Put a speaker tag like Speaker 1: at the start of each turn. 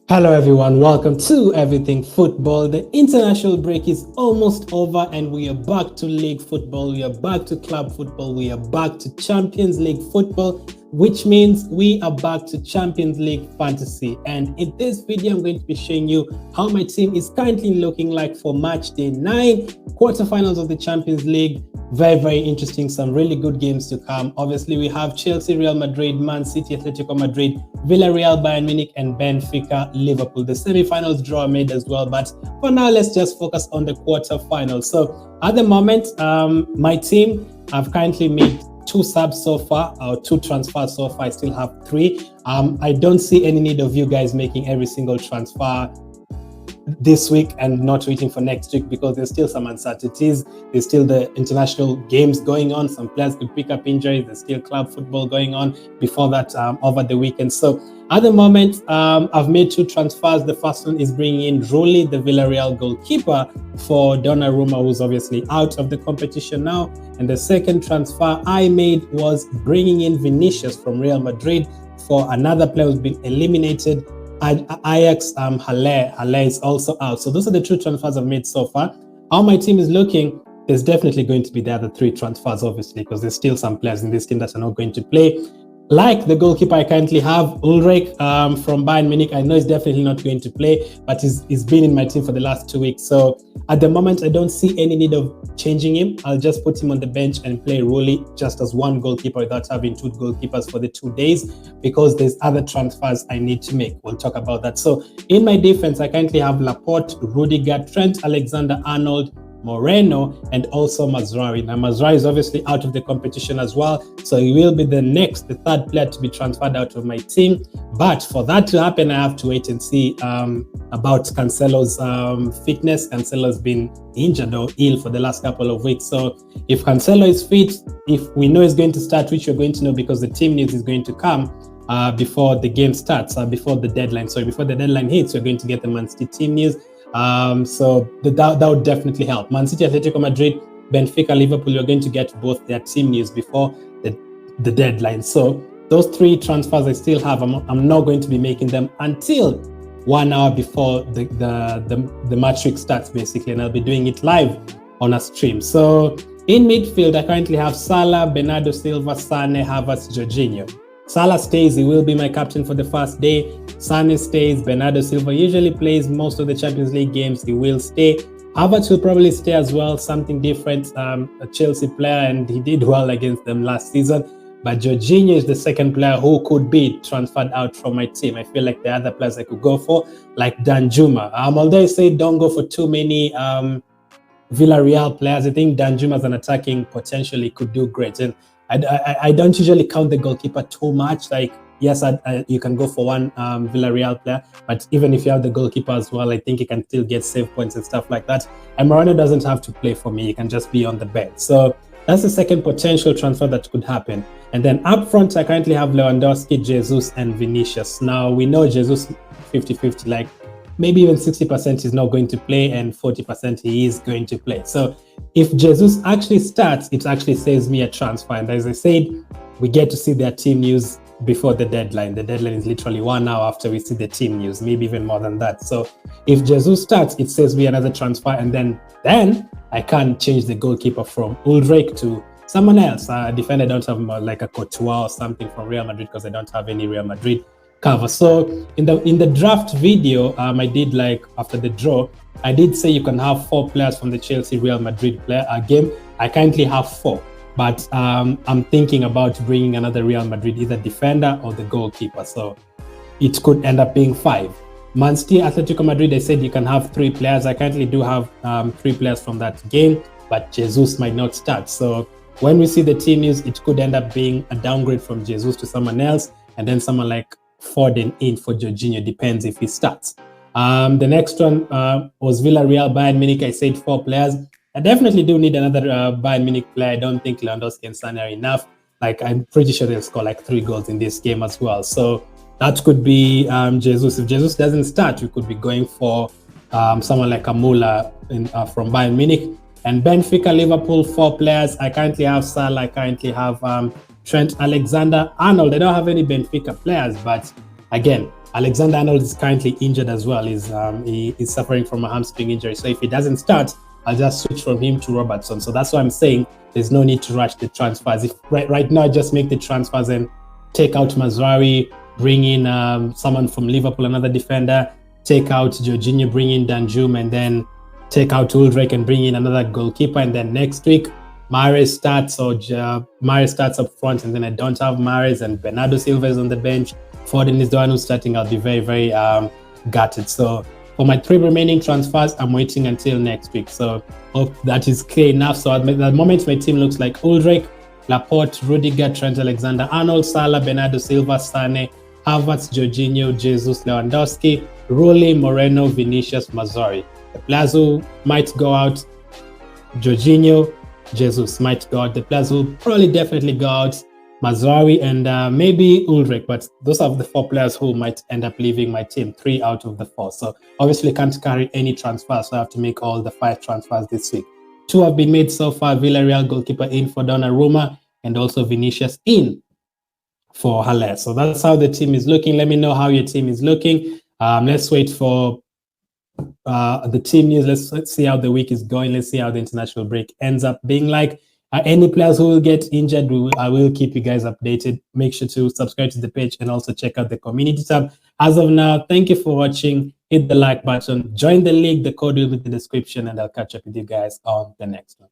Speaker 1: Hello everyone, welcome to Everything Football. The international break is almost over and we are back to league football, we are back to club football, we are back to Champions League football, which means we are back to Champions League fantasy. And in this video, I'm going to be showing you how my team is currently looking like for Matchday 9, quarterfinals of the Champions League. Very interesting, some really good games to come. Obviously, we have Chelsea, Real Madrid, Man City, Atletico Madrid, Villarreal, Bayern Munich, and Benfica, Liverpool. The semi-finals draw are made as well, but for now, let's just focus on the quarterfinals. So at the moment, my team, I've currently made 2 subs so far, or 2 transfers so far. I still have 3. I don't see any need of you guys making every single transfer this week and not waiting for next week, because there's still some uncertainties. There's still the international games going on. Some players could pick up injuries. There's still club football going on before that over the weekend. So at the moment, I've made 2 transfers. The first one is bringing in Rulli, the Villarreal goalkeeper, for Donnarumma, who's obviously out of the competition now. And the second transfer I made was bringing in Vinicius from Real Madrid for another player who's been eliminated, Ajax. Haller is also out. So those are the 2 transfers I've made so far. How my team is looking, there's definitely going to be the other 3 transfers, obviously, because there's still some players in this team that are not going to play. Like the goalkeeper I currently have, Ulrich from Bayern Munich. I know he's definitely not going to play, but he's been in my team for the last 2 weeks. So at the moment, I don't see any need of changing him. I'll just put him on the bench and play Rulli just as one goalkeeper without having 2 goalkeepers for the 2 days, because there's other transfers I need to make. We'll talk about that. So in my defense, I currently have Laporte, Rudiger, Trent Alexander-Arnold, Moreno, and also Mazraoui. Now Mazraoui is obviously out of the competition as well, so he will be the 3rd player to be transferred out of my team. But for that to happen, I have to wait and see about Cancelo's fitness. Cancelo's been injured or ill for the last couple of weeks, so if Cancelo is fit, if we know he's going to start, which you're going to know because the team news is going to come before the game starts, before the deadline. So before the deadline hits, you're going to get the Man City team news. So that would definitely help. Man City, Atletico Madrid, Benfica, Liverpool, you're going to get both their team news before the deadline. So those 3 transfers I still have, I'm not going to be making them until 1 hour before the match week starts, basically, and I'll be doing it live on a stream. So in midfield, I currently have Salah, Bernardo Silva, Sane, Havertz, Jorginho. Salah stays, he will be my captain for the first day. Sane stays, Bernardo Silva usually plays most of the Champions League games, he will stay. Havertz will probably stay as well, something different, a Chelsea player, and he did well against them last season. But Jorginho is the 2nd player who could be transferred out from my team. I feel like the other players I could go for, like Danjuma. Although I say don't go for too many Villarreal players, I think Danjuma as an attacking potentially could do great. And I don't usually count the goalkeeper too much. Like, yes, you can go for one Villarreal player, but even if you have the goalkeeper as well, I think you can still get save points and stuff like that. And Moreno doesn't have to play for me. He can just be on the bench. So that's the 2nd potential transfer that could happen. And then up front, I currently have Lewandowski, Jesus, and Vinicius. Now, we know Jesus 50-50, like maybe even 60% is not going to play and 40% he is going to play. So if Jesus actually starts, it actually saves me a transfer. And as I said, we get to see their team news before the deadline. The deadline is literally 1 hour after we see the team news, maybe even more than that. So if Jesus starts, it saves me another transfer, and then I can change the goalkeeper from Ulrich to someone else. Defender, I don't have like a Courtois or something from Real Madrid, because I don't have any Real Madrid cover. So in the draft video I did, like after the draw, I did say you can have 4 players from the Chelsea Real Madrid game. I currently have 4, but I'm thinking about bringing another Real Madrid, either defender or the goalkeeper, so it could end up being 5. Man City, Atletico Madrid, I said you can have 3 players. I currently do have 3 players from that game, but Jesus might not start. So when we see the team news, it could end up being a downgrade from Jesus to someone else, and then someone like Foden in for Jorginho, depends if he starts. The next one was Villarreal, Bayern Munich. I said 4 players. I definitely do need another Bayern Munich player. I don't think Lewandowski and Sane are enough. Like, I'm pretty sure they'll score like 3 goals in this game as well. So that could be Jesus. If Jesus doesn't start, we could be going for someone like Amula from Bayern Munich. And Benfica, Liverpool, 4 players. I currently have Salah. I currently have Trent Alexander-Arnold. I don't have any Benfica players, but again, Alexander-Arnold is currently injured as well. He is suffering from a hamstring injury. So if he doesn't start, I'll just switch from him to Robertson. So that's why I'm saying there's no need to rush the transfers. If right now, just make the transfers and take out Mazraoui, bring in someone from Liverpool, another defender, take out Jorginho, bring in Danjuma, and then take out Ulrich and bring in another goalkeeper. And then next week, Mahrez starts, or Mahrez starts up front, and then I don't have Mahrez, and Bernardo Silva is on the bench. Foden is the one who's starting. I'll be very, very gutted. So for my 3 remaining transfers, I'm waiting until next week. So hope that is clear enough. So at the moment, my team looks like Ulrich, Laporte, Rudiger, Trent Alexander-Arnold, Salah, Bernardo Silva, Sane, Havertz, Jorginho, Jesus, Lewandowski, Rulli, Moreno, Vinicius, Mazraoui. The players who might go out: Jorginho, Jesus might go out. The players who probably definitely go out: Mazraoui and maybe Ulrich. But those are the 4 players who might end up leaving my team, 3 out of the 4. So obviously can't carry any transfers, so I have to make all the 5 transfers this week. 2 have been made so far: Villarreal goalkeeper in for Donnarumma, and also Vinicius in for Haller. So that's how the team is looking. Let me know how your team is looking. Let's wait for the team news. Let's see how the week is going. Let's see how the international break ends up being like. Any players who will get injured, I will keep you guys updated. Make sure to subscribe to the page and also check out the community tab. As of now, thank you for watching. Hit the like button, join the league. The code will be in the description, and I'll catch up with you guys on the next one.